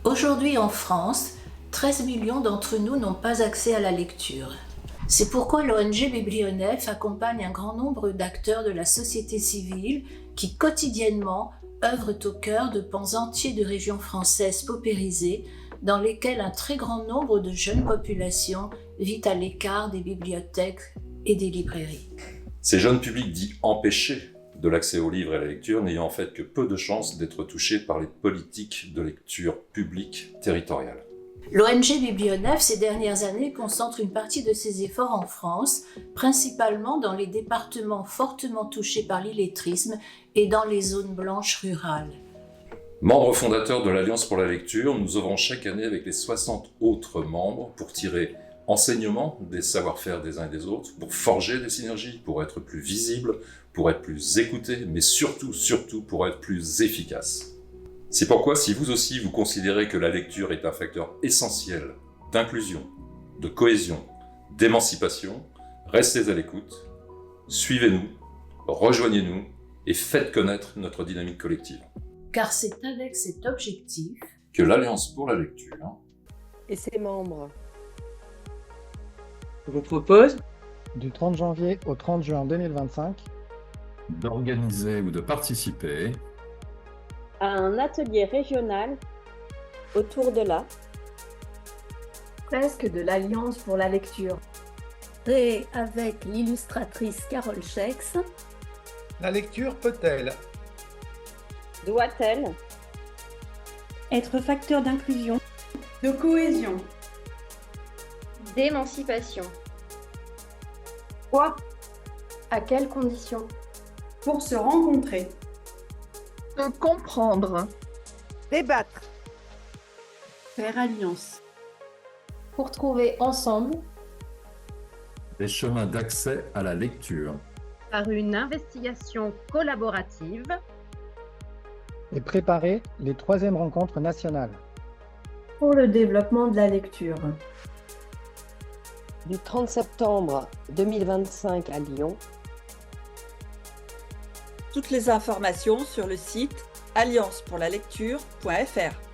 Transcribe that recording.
Aujourd'hui en France, 13 millions d'entre nous n'ont pas accès à la lecture. C'est pourquoi l'ONG Biblionef accompagne un grand nombre d'acteurs de la société civile qui quotidiennement œuvrent au cœur de pans entiers de régions françaises paupérisées dans lesquelles un très grand nombre de jeunes populations vit à l'écart des bibliothèques et des librairies. Ces jeunes publics dits empêchés de l'accès aux livres et à la lecture n'ayant en fait que peu de chances d'être touchés par les politiques de lecture publique territoriales. L'ONG Biblionef, ces dernières années, concentre une partie de ses efforts en France, principalement dans les départements fortement touchés par l'illettrisme et dans les zones blanches rurales. Membre fondateur de l'Alliance pour la lecture, nous œuvrons chaque année avec les 60 autres membres pour tirer enseignement des savoir-faire des uns et des autres, pour forger des synergies, pour être plus visible, pour être plus écouté, mais surtout pour être plus efficace. C'est pourquoi, si vous aussi vous considérez que la lecture est un facteur essentiel d'inclusion, de cohésion, d'émancipation, restez à l'écoute, suivez-nous, rejoignez-nous et faites connaître notre dynamique collective. Car c'est avec cet objectif que l'Alliance pour la lecture et ses membres vous propose du 30 janvier au 30 juin 2025 d'organiser ou de participer à un atelier régional autour de la fresque de l'Alliance pour la lecture, créée avec l'illustratrice Carole Schex. La lecture peut-elle, doit-elle être facteur d'inclusion, de cohésion, d'émancipation? Quoi? À quelles conditions? Pour se rencontrer, de comprendre, débattre, faire alliance, pour trouver ensemble des chemins d'accès à la lecture par une investigation collaborative et préparer les 3e rencontres nationales pour le développement de la lecture. Du 30 septembre 2025 à Lyon. Toutes les informations sur le site alliancepourlalecture.fr.